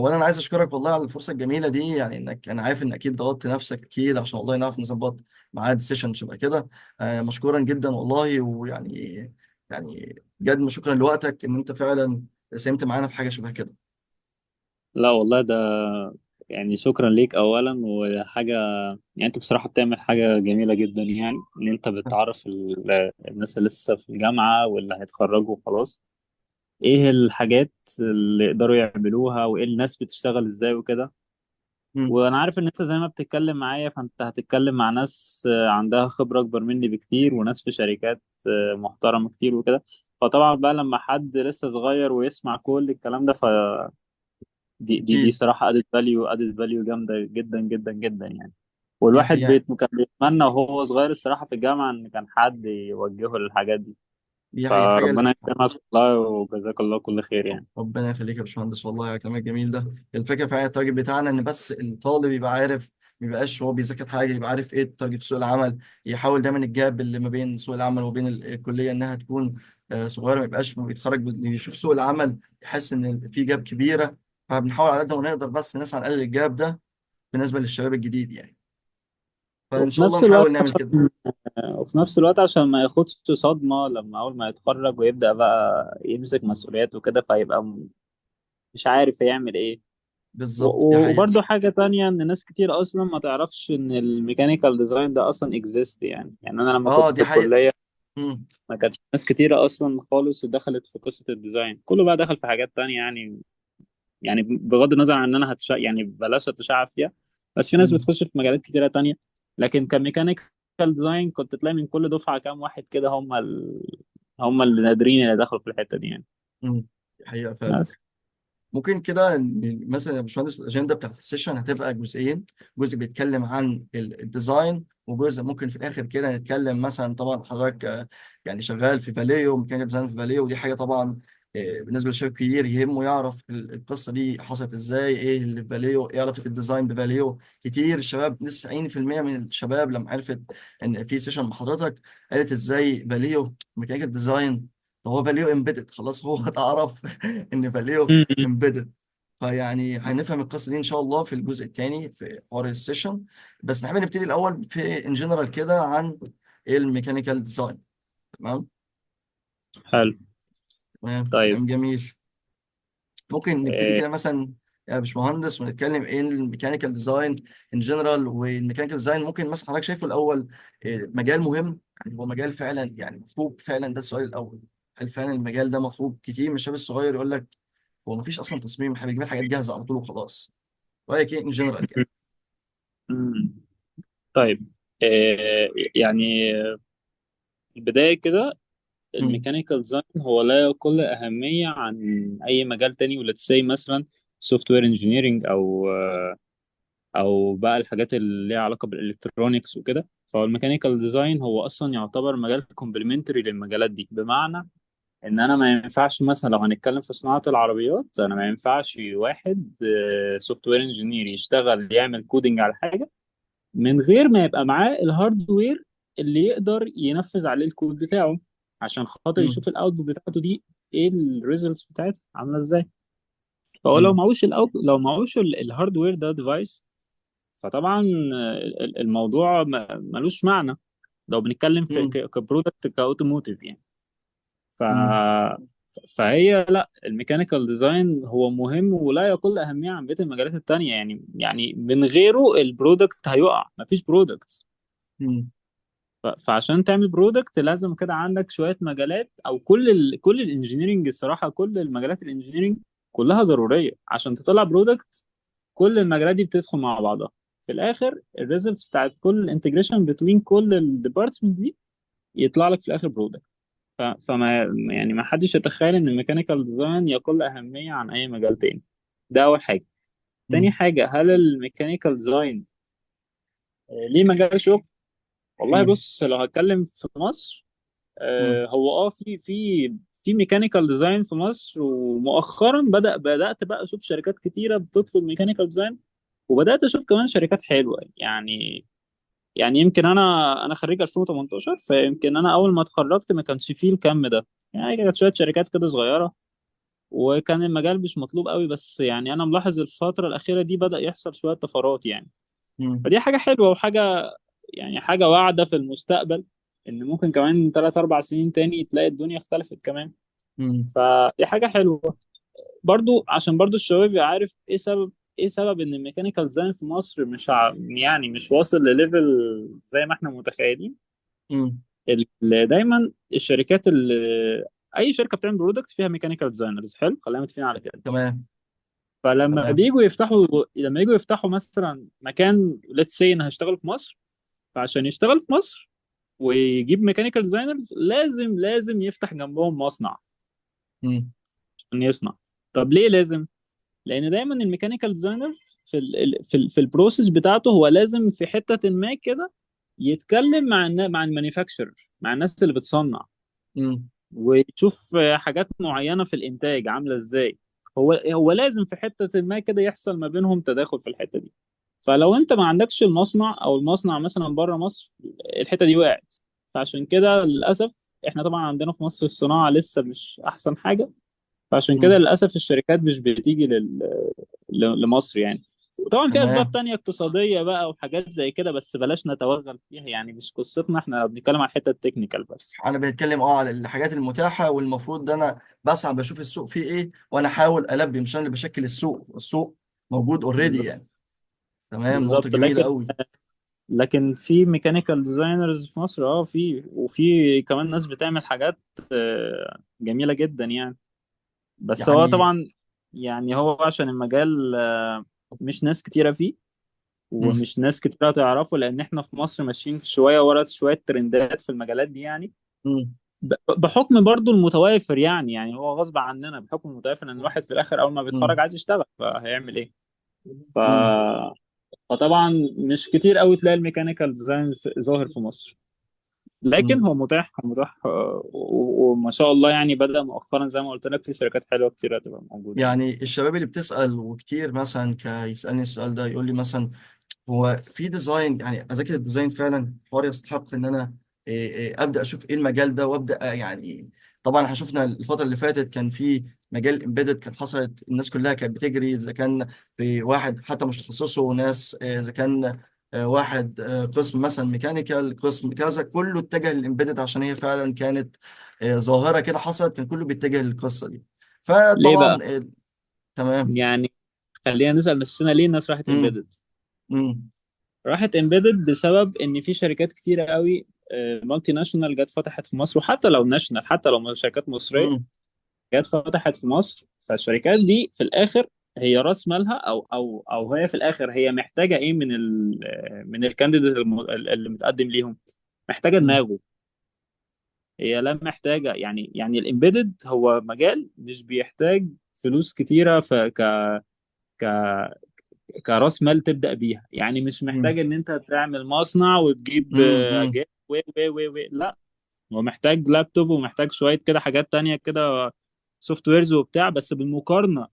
اولا انا عايز اشكرك والله على الفرصه الجميله دي، يعني انك انا عارف ان اكيد ضغطت نفسك اكيد عشان والله نعرف نظبط ميعاد سيشن شبه كده. مشكورا جدا والله، يعني بجد شكرا لوقتك ان انت فعلا ساهمت معانا في حاجه شبه كده. لا والله ده يعني شكرا ليك اولا وحاجه. يعني انت بصراحه بتعمل حاجه جميله جدا، يعني ان انت بتعرف الناس اللي لسه في الجامعه واللي هيتخرجوا خلاص ايه الحاجات اللي يقدروا يعملوها وايه الناس بتشتغل ازاي وكده. مم. وانا عارف ان انت زي ما بتتكلم معايا فانت هتتكلم مع ناس عندها خبره اكبر مني بكتير وناس في شركات محترمه كتير وكده. فطبعا بقى لما حد لسه صغير ويسمع كل الكلام ده دي اكيد. صراحة ادد فاليو جامدة جدا جدا جدا يعني. دي والواحد حقيقه. كان بيتمنى وهو صغير الصراحة في الجامعة إن كان حد يوجهه للحاجات دي. دي حقيقه فربنا حاجه. يكرمك والله وجزاك الله كل خير يعني. ربنا يخليك يا باشمهندس والله على كلامك الجميل ده. الفكره فعلا التارجت بتاعنا ان بس الطالب يبقى عارف، ما يبقاش هو بيذاكر حاجه، يبقى عارف ايه التارجت في سوق العمل. يحاول دايما الجاب اللي ما بين سوق العمل وبين الكليه انها تكون صغيره، ما يبقاش بيتخرج يشوف سوق العمل يحس ان في جاب كبيره. فبنحاول على قد ما نقدر بس نسعى نقلل الجاب ده بالنسبه للشباب الجديد يعني. فان وفي شاء الله نفس الوقت نحاول نعمل كده. عشان ما ياخدش صدمة لما أول ما يتخرج ويبدأ بقى يمسك مسؤوليات وكده فيبقى مش عارف يعمل إيه. بالظبط دي حقيقه. وبرضه حاجة تانية إن ناس كتير أصلا ما تعرفش إن الميكانيكال ديزاين ده أصلا إكزيست. يعني أنا لما اه كنت في دي حقيقه. الكلية مم. ما كانتش ناس كتيرة أصلا خالص دخلت في قصة الديزاين، كله بقى دخل في حاجات تانية يعني بغض النظر عن إن أنا يعني بلاش أتشعب فيها. بس في ناس مم. بتخش في مجالات كتيرة تانية. لكن كميكانيكال ديزاين كنت تلاقي من كل دفعة كام واحد كده هم اللي نادرين اللي دخلوا في الحتة دي يعني. مم. دي حقيقه فعلا. بس ممكن كده مثلا يا باشمهندس الاجنده بتاعت السيشن هتبقى جزئين. جزء بيتكلم عن الديزاين، وجزء ممكن في الاخر كده نتكلم مثلا. طبعا حضرتك يعني شغال في فاليو، ميكانيكال ديزاين في فاليو، ودي حاجه طبعا بالنسبه للشباب كتير يهمه يعرف القصه دي حصلت ازاي، ايه اللي في فاليو، ايه علاقه الديزاين بفاليو. كتير الشباب 90% من الشباب لما عرفت ان في سيشن مع حضرتك قالت ازاي فاليو ميكانيكال ديزاين. هو فاليو امبيدد خلاص، هو اتعرف ان فاليو م- امبيدد. فيعني هنفهم القصه دي ان شاء الله في الجزء الثاني في حوار السيشن. بس نحب نبتدي الاول في ان جنرال كده عن الميكانيكال ديزاين. تمام. حلو. تمام طيب كلام جميل. ممكن نبتدي آه، كده مثلا يا باشمهندس ونتكلم ايه الميكانيكال ديزاين ان جنرال. والميكانيكال ديزاين ممكن مثلا حضرتك شايفه الاول مجال مهم، يعني هو مجال فعلا يعني مطلوب فعلا؟ ده السؤال الاول. هل فعلا المجال ده مطلوب؟ كتير من الشباب الصغير يقول لك هو مفيش اصلا تصميم، احنا بنجيب حاجات جاهزه على طول وخلاص. رايك ايه ان جنرال كده؟ م- طيب يعني البداية كده مم. الميكانيكال ديزاين هو لا يقل أهمية عن أي مجال تاني. ولا تسي مثلا سوفت وير انجينيرنج أو بقى الحاجات اللي ليها علاقة بالإلكترونيكس وكده. فهو الميكانيكال ديزاين هو أصلا يعتبر مجال كومبلمنتري للمجالات دي، بمعنى إن أنا ما ينفعش مثلا لو هنتكلم في صناعة العربيات أنا ما ينفعش واحد سوفت وير انجينير يشتغل يعمل كودينج على حاجة من غير ما يبقى معاه الهاردوير اللي يقدر ينفذ عليه الكود بتاعه، عشان خاطر مم. يشوف الاوتبوت بتاعته دي ايه الريزلتس بتاعتها عامله ازاي. فهو حلو. لو معهوش الهاردوير ده ديفايس فطبعا الموضوع ملوش معنى لو بنتكلم في مم. كبرودكت كاوتوموتيف يعني. ف مم. فهي لا الميكانيكال ديزاين هو مهم ولا يقل أهمية عن بقية المجالات التانية. يعني من غيره البرودكت هيقع، مفيش برودكت. مم. فعشان تعمل برودكت لازم كده عندك شوية مجالات او كل الانجينيرنج الصراحة كل المجالات الانجينيرنج كلها ضرورية عشان تطلع برودكت. كل المجالات دي بتدخل مع بعضها في الاخر الريزلتس بتاعت كل الانتجريشن بين كل الديبارتمنت دي يطلع لك في الاخر برودكت. فما يعني ما حدش يتخيل ان الميكانيكال ديزاين يقل اهمية عن اي مجال تاني. ده اول حاجة. تاني مم. حاجة هل الميكانيكال ديزاين ليه مجال شغل؟ والله مم. بص لو هتكلم في مصر مم. هو في ميكانيكال ديزاين في مصر. ومؤخرا بدأت بقى اشوف شركات كتيرة بتطلب ميكانيكال ديزاين. وبدأت اشوف كمان شركات حلوة يعني يمكن انا خريج 2018 فيمكن انا اول ما اتخرجت ما كانش فيه الكم ده. يعني كانت شوية شركات كده صغيرة وكان المجال مش مطلوب قوي، بس يعني انا ملاحظ الفتره الاخيره دي بدأ يحصل شويه طفرات يعني. مم. فدي حاجه حلوه وحاجه يعني حاجه واعده في المستقبل، ان ممكن كمان 3 4 سنين تاني تلاقي الدنيا اختلفت كمان. مم. فدي حاجه حلوه برضو، عشان برضو الشباب يبقى عارف ايه سبب ان الميكانيكال ديزاين في مصر مش يعني مش واصل لليفل زي ما احنا متخيلين. مم. دايما الشركات اللي اي شركه بتعمل برودكت فيها ميكانيكال ديزاينرز، حلو، خلينا متفقين على كده. تمام. فلما تمام. بييجوا يفتحوا لما يجوا يفتحوا مثلا مكان، ليتس سي ان هيشتغل في مصر، فعشان يشتغل في مصر ويجيب ميكانيكال ديزاينرز لازم يفتح جنبهم مصنع مم. عشان يصنع. طب ليه لازم؟ لان دايما الميكانيكال ديزاينر في البروسيس بتاعته هو لازم في حته ما كده يتكلم مع المانيفاكتشر، مع الناس اللي بتصنع، مم. ويشوف حاجات معينه في الانتاج عامله ازاي. هو لازم في حته ما كده يحصل ما بينهم تداخل في الحته دي. فلو انت ما عندكش المصنع، او المصنع مثلا بره مصر، الحته دي وقعت. فعشان كده للاسف احنا طبعا عندنا في مصر الصناعه لسه مش احسن حاجه. فعشان كده مم. للاسف الشركات مش بتيجي لمصر يعني. وطبعا في اسباب تمام. تانية اقتصادية بقى وحاجات زي كده، بس بلاش نتوغل فيها يعني، مش قصتنا، احنا بنتكلم عن الحتة التكنيكال بس. انا بنتكلم على الحاجات المتاحه، والمفروض ده انا بسعى بشوف السوق فيه ايه وانا احاول البي، مش انا اللي بشكل السوق، السوق موجود اوريدي بالظبط. يعني. تمام، نقطه بالظبط. جميله لكن قوي. في ميكانيكال ديزاينرز في مصر، وفي كمان ناس بتعمل حاجات جميلة جدا يعني. بس هو يعني. طبعا يعني هو عشان المجال مش ناس كتيرة فيه، مم. ومش ناس كتيرة تعرفه، لأن احنا في مصر ماشيين شوية ورا شوية ترندات في المجالات دي يعني. مم. بحكم برضو المتوافر يعني هو غصب عننا بحكم المتوافر، ان الواحد في الاخر اول ما بيتخرج مم. عايز يشتغل، فهيعمل ايه؟ ف... مم. فطبعا مش كتير قوي تلاقي الميكانيكال ديزاين ظاهر في مصر. لكن مم. هو متاح وما شاء الله يعني بدأ مؤخرا زي ما قلت لك في شركات حلوه كتير هتبقى موجوده يعني. يعني الشباب اللي بتسأل وكتير مثلا يسألني السؤال ده، يقول لي مثلا هو في ديزاين، يعني اذاكر الديزاين فعلا حوار يستحق ان انا ابدا اشوف ايه المجال ده وابدا يعني. طبعا احنا شفنا الفتره اللي فاتت كان في مجال امبيدد، كان حصلت الناس كلها كانت بتجري، اذا كان في واحد حتى مش تخصصه ناس اذا كان واحد قسم مثلا ميكانيكال، قسم كذا، كله اتجه للامبيدد عشان هي فعلا كانت ظاهره كده حصلت، كان كله بيتجه للقصه دي. ليه فطبعا بقى؟ تمام. يعني خلينا نسأل نفسنا ليه الناس راحت امم. امبيدد. امم. راحت امبيدد بسبب ان في شركات كتيره قوي مالتي ناشونال جت فتحت في مصر، وحتى لو ناشونال، حتى لو شركات مصريه امم. جت فتحت في مصر. فالشركات دي في الاخر هي راس مالها، او هي في الاخر هي محتاجه ايه من الكانديديت اللي متقدم ليهم؟ محتاجه دماغه. هي لا محتاجه يعني الامبيدد هو مجال مش بيحتاج فلوس كتيره ك كراس مال تبدا بيها يعني. مش امم. محتاج ان انت تعمل مصنع وتجيب امم. اجهزه و لا. هو محتاج لابتوب ومحتاج شويه كده حاجات تانية كده، سوفت ويرز وبتاع. بس بالمقارنه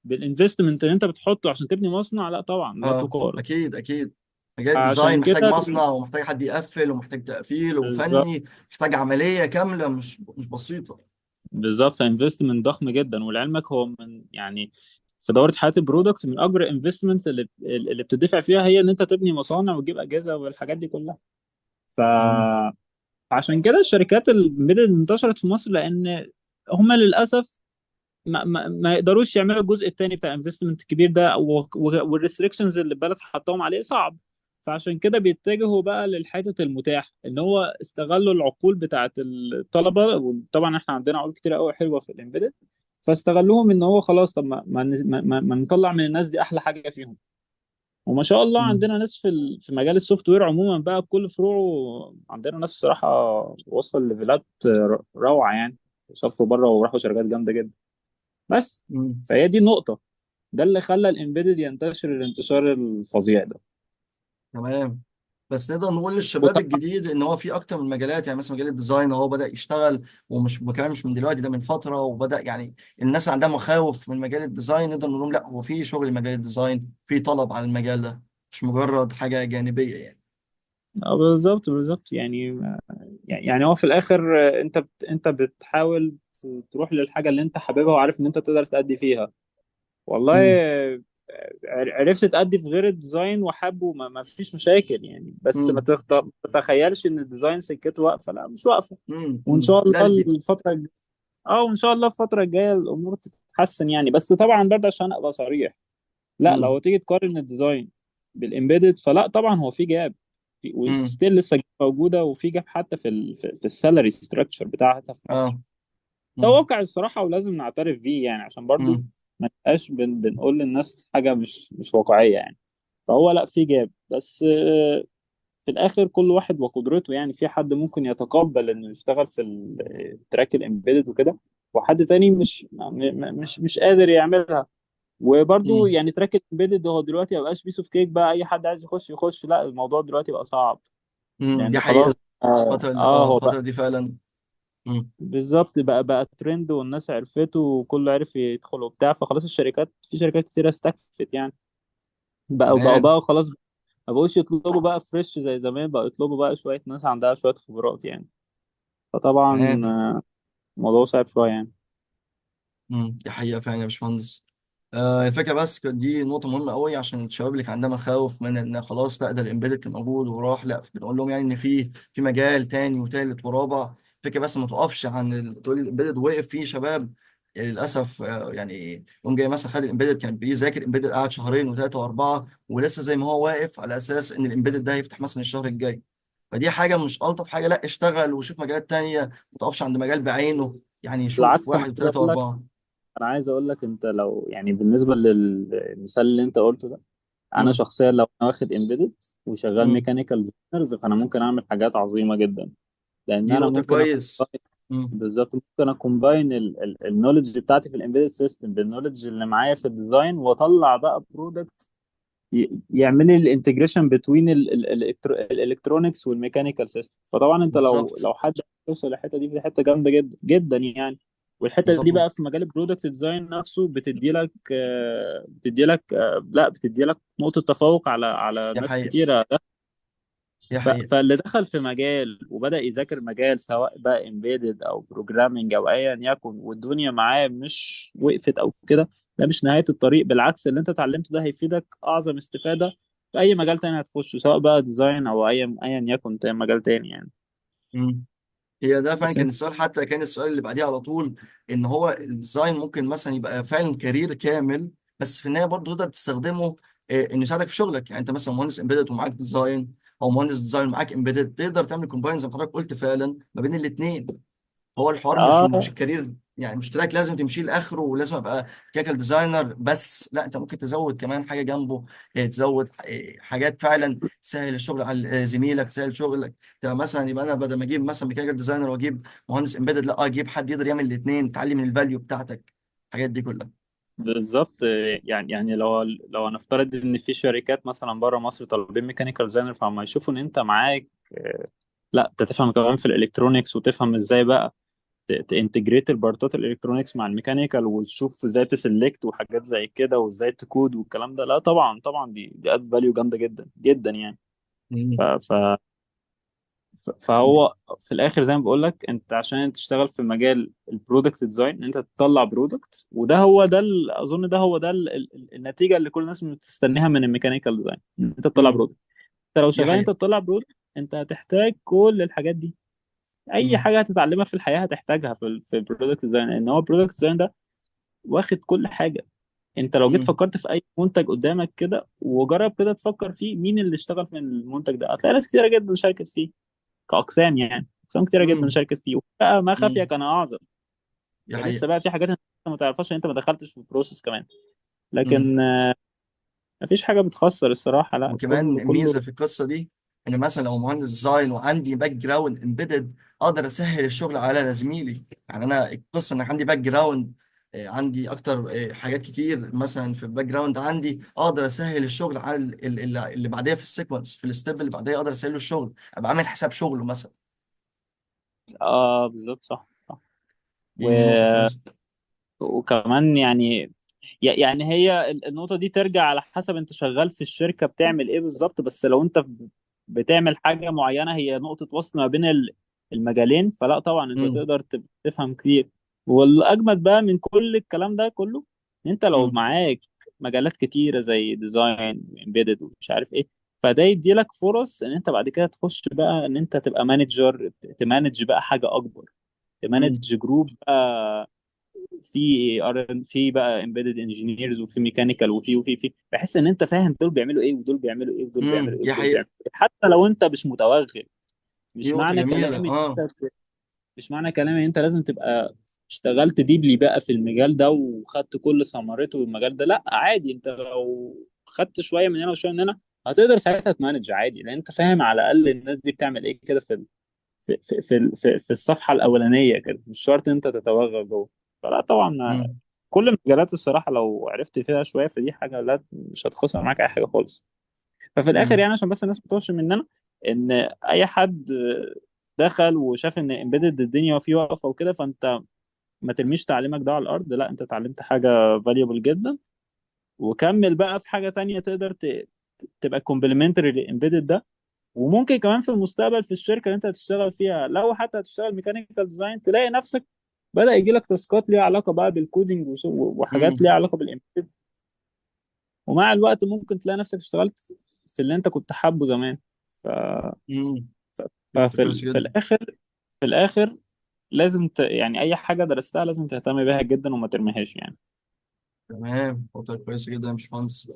بالانفستمنت اللي انت بتحطه عشان تبني مصنع، لا طبعا لا اه، تقارن. اكيد اكيد. مجال الديزاين عشان محتاج كده مصنع، ومحتاج حد يقفل، ومحتاج تقفيل بالظبط. وفني، محتاج عملية كاملة مش بسيطة. بالظبط، فانفستمنت ضخم جدا. ولعلمك هو من يعني في دورة حياة البرودكت من اكبر الانفستمنت اللي بتدفع فيها هي ان انت تبني مصانع وتجيب اجهزه والحاجات دي كلها. مم. فعشان كده الشركات الميدل انتشرت في مصر، لان هم للاسف ما يقدروش يعملوا الجزء الثاني بتاع الانفستمنت الكبير ده، والريستريكشنز اللي البلد حطاهم عليه صعب. فعشان كده بيتجهوا بقى للحتة المتاح، ان هو استغلوا العقول بتاعت الطلبة. وطبعا احنا عندنا عقول كتير قوي حلوة في الامبيدد، فاستغلوهم ان هو خلاص طب ما نطلع من الناس دي احلى حاجة فيهم. وما شاء الله مم. عندنا ناس في مجال السوفت وير عموما بقى بكل فروعه. عندنا ناس صراحة وصل ليفلات روعة يعني، وسافروا بره وراحوا شركات جامدة جدا. بس مم. فهي دي النقطة. ده اللي خلى الامبيدد ينتشر الانتشار الفظيع ده. تمام. بس نقدر نقول للشباب وطبعا الجديد ان هو في اكتر من مجالات، يعني مثلا مجال الديزاين هو بدأ يشتغل، ومش كمان مش من دلوقتي، ده من فترة، وبدأ يعني الناس عندها مخاوف من مجال الديزاين، نقدر نقول لهم لا، هو في شغل مجال الديزاين، في طلب على المجال ده، مش مجرد حاجة جانبية يعني. بالظبط. بالظبط يعني هو في الاخر انت بتحاول تروح للحاجه اللي انت حاببها وعارف ان انت تقدر تأدي فيها. والله مم. عرفت تأدي في غير الديزاين وحبه، ما فيش مشاكل يعني. بس ما مم. تتخيلش ان الديزاين سكته واقفه، لا مش واقفه. وان مم. شاء لا الله دي. وان شاء الله الفتره الجايه الامور تتحسن يعني. بس طبعا برضه عشان ابقى صريح، لا مم. لو تيجي تقارن الديزاين بالامبيدد فلا طبعا هو في جاب، مم. وستيل لسه موجوده، وفي جاب حتى في السالاري ستراكشر بتاعتها في مصر. اه. ده مم. واقع الصراحه ولازم نعترف بيه يعني، عشان برضو مم. ما نبقاش بنقول للناس حاجه مش واقعيه يعني. فهو لا في جاب، بس في الاخر كل واحد وقدرته يعني. في حد ممكن يتقبل انه يشتغل في التراك الامبيدد وكده، وحد تاني مش قادر يعملها. وبرضو مم. يعني تراك الامبيدد هو دلوقتي ما بقاش بيس اوف كيك بقى، اي حد عايز يخش، لا الموضوع دلوقتي بقى صعب. دي لان خلاص حقيقة. هو الفترة بقى دي فعلا. مم. بالظبط بقى ترند، والناس عرفته وكله عرف يدخل وبتاع، فخلاص في شركات كتيرة استكفت يعني. تمام. بقى خلاص، ما بقوش يطلبوا بقى فريش زي زمان، بقى يطلبوا بقى شوية ناس عندها شوية خبرات يعني. فطبعا تمام. الموضوع صعب شوية يعني. دي حقيقة فعلا يا باشمهندس. الفكرة بس دي نقطة مهمة قوي عشان الشباب اللي كان عندها مخاوف من ان خلاص لا ده الامبيدد كان موجود وراح، لا بنقول لهم يعني ان في مجال تاني وتالت ورابع. الفكرة بس ما توقفش عن تقول الامبيدد وقف فيه شباب. يعني للأسف يعني يوم جاي مثلا خد الامبيدد كان بيذاكر امبيدد قعد شهرين وثلاثة وأربعة ولسه زي ما هو واقف على أساس إن الامبيدد ده هيفتح مثلا الشهر الجاي. فدي حاجة مش ألطف حاجة، لا اشتغل وشوف مجالات تانية، ما تقفش عند مجال بعينه، يعني شوف بالعكس، واحد وثلاثة وأربعة. انا عايز اقول لك انت لو يعني بالنسبة للمثال اللي انت قلته ده، انا مم. شخصيا لو انا واخد امبيدد وشغال مم. ميكانيكال ديزاينرز، فانا ممكن اعمل حاجات عظيمة جدا. لان دي انا نقطة ممكن كويس. مم. بالظبط ممكن اكومباين النولج بتاعتي في الامبيدد سيستم بالنولج اللي معايا في الديزاين، واطلع بقى برودكت يعمل لي الانتجريشن بتوين الالكترونكس والميكانيكال سيستم. فطبعا انت بالظبط. لو حد توصل للحته دي، في حته جامده جدا جدا يعني. والحته دي بالظبط. بقى في مجال البرودكت ديزاين نفسه بتدي لك نقطه تفوق على دي ناس حقيقة. كتيره. دي حقيقة. فاللي دخل في مجال وبدأ يذاكر مجال سواء بقى امبيدد او بروجرامنج او ايا يكن، والدنيا معاه مش وقفت او كده، ده مش نهاية الطريق. بالعكس، اللي انت اتعلمته ده هيفيدك اعظم استفادة في اي مجال تاني هتخشه، سواء بقى ديزاين او ايا يكن تاني مجال تاني يعني. مم. هي ده فعلا بس كان انت السؤال، حتى كان السؤال اللي بعديه على طول ان هو الديزاين ممكن مثلا يبقى فعلا كارير كامل، بس في النهايه برضه تقدر تستخدمه انه يساعدك في شغلك. يعني انت مثلا مهندس امبيدد ومعاك ديزاين، او مهندس ديزاين ومعاك امبيدد، تقدر تعمل كومباين زي ما حضرتك قلت فعلا ما بين الاثنين. هو الحوار مش اه الكارير، يعني مش تراك لازم تمشي لاخره ولازم ابقى كيكال ديزاينر بس، لا انت ممكن تزود كمان حاجه جنبه. تزود حاجات فعلا تسهل الشغل على زميلك، تسهل شغلك. تبقى مثلا يبقى انا بدل ما اجيب مثلا ميكانيكال ديزاينر واجيب مهندس امبيدد، لا اجيب حد يقدر يعمل الاثنين، تعلي من الفاليو بتاعتك، الحاجات دي كلها. بالظبط. يعني لو هنفترض ان في شركات مثلا بره مصر طالبين ميكانيكال ديزاينر، فهم يشوفوا ان انت معاك لا انت تفهم كمان في الالكترونيكس، وتفهم ازاي بقى تانتجريت البارتات الالكترونيكس مع الميكانيكال، وتشوف ازاي تسلكت وحاجات زي كده، وازاي تكود والكلام ده. لا طبعا طبعا دي اد فاليو جامده جدا جدا يعني. ف مم. ف فهو في الاخر زي ما بقول لك، انت عشان تشتغل في مجال البرودكت ديزاين، انت تطلع برودكت، وده هو ده اظن ده هو ده النتيجه اللي كل الناس بتستناها من الميكانيكال ديزاين، ان انت تطلع مم. برودكت. انت لو دي شغال انت حقيقة. تطلع برودكت، انت هتحتاج كل الحاجات دي. اي مم. حاجه هتتعلمها في الحياه هتحتاجها في البرودكت ديزاين، لان هو البرودكت ديزاين ده واخد كل حاجه. انت لو جيت مم. فكرت في اي منتج قدامك كده وجرب كده تفكر فيه مين اللي اشتغل في المنتج ده، هتلاقي ناس كتيره جدا شاركت فيه، كاقسام يعني اقسام كتيره جدا مم. شاركت فيه. بقى ما خفي مم. كان اعظم. دي ده حقيقة. لسه بقى في حاجات انت ما تعرفهاش، انت ما دخلتش في البروسيس كمان. مم. لكن مفيش حاجه بتخسر الصراحه، لا وكمان كله كله. ميزه في القصه دي ان مثلا لو مهندس ديزاين وعندي باك جراوند امبيدد، اقدر اسهل الشغل على زميلي. يعني انا القصه انك عندي باك جراوند، عندي اكتر حاجات كتير مثلا في الباك جراوند عندي، اقدر اسهل الشغل على اللي بعديها في السيكونس، في الستيب اللي بعديها اقدر اسهل له الشغل، ابقى عامل حساب شغله مثلا. اه بالظبط، صح صح. و... دي نقطه كويسه. وكمان يعني هي النقطة دي ترجع على حسب انت شغال في الشركة بتعمل ايه بالظبط. بس لو انت بتعمل حاجة معينة هي نقطة وصل ما بين المجالين، فلا طبعا انت امم. تقدر تفهم كتير. والاجمد بقى من كل الكلام ده كله، ان انت لو مم. معاك مجالات كتيره زي ديزاين وامبيدد ومش عارف ايه، فده يديلك فرص ان انت بعد كده تخش بقى ان انت تبقى مانجر، تمانج بقى حاجه اكبر، تمانج مم. جروب بقى، في بقى امبيدد انجينيرز وفي ميكانيكال وفي بحس ان انت فاهم دول بيعملوا ايه ودول بيعملوا ايه ودول بيعملوا ايه دي ودول حقيقة. بيعملوا ايه، حتى لو انت مش متوغل. دي مش نقطة معنى جميلة. كلامي اه. مش معنى كلامي ان انت لازم تبقى اشتغلت ديبلي بقى في المجال ده وخدت كل ثمرته والمجال ده، لا عادي، انت لو خدت شويه من هنا وشويه من هنا هتقدر ساعتها تمانج عادي، لان انت فاهم على الاقل الناس دي بتعمل ايه كده في الصفحه الاولانيه كده، مش شرط انت تتوغل جوه. فلا طبعا مم. كل المجالات الصراحه لو عرفت فيها شويه فدي حاجه لا مش هتخسر معاك اي حاجه خالص. ففي الاخر مم. يعني عشان بس الناس ما تتوهش مننا، ان اي حد دخل وشاف ان امبيدد الدنيا فيه واقفه وكده، فانت ما ترميش تعليمك ده على الارض، لا انت اتعلمت حاجه فاليبل جدا، وكمل بقى في حاجه تانية تقدر تبقى كومبلمنتري للامبيدد ده. وممكن كمان في المستقبل في الشركه اللي انت هتشتغل فيها لو حتى هتشتغل ميكانيكال ديزاين تلاقي نفسك بدأ يجي لك تاسكات ليها علاقه بقى بالكودينج وحاجات مم. ليها علاقه بالامبيدد، ومع الوقت ممكن تلاقي نفسك اشتغلت في اللي انت كنت حابه زمان. ف... مم. ف... نقطة كويسة في جدا. الاخر، في الاخر لازم يعني اي حاجه درستها لازم تهتم بيها جدا وما ترميهاش يعني. تمام، نقطة كويسة جدا يا باشمهندس.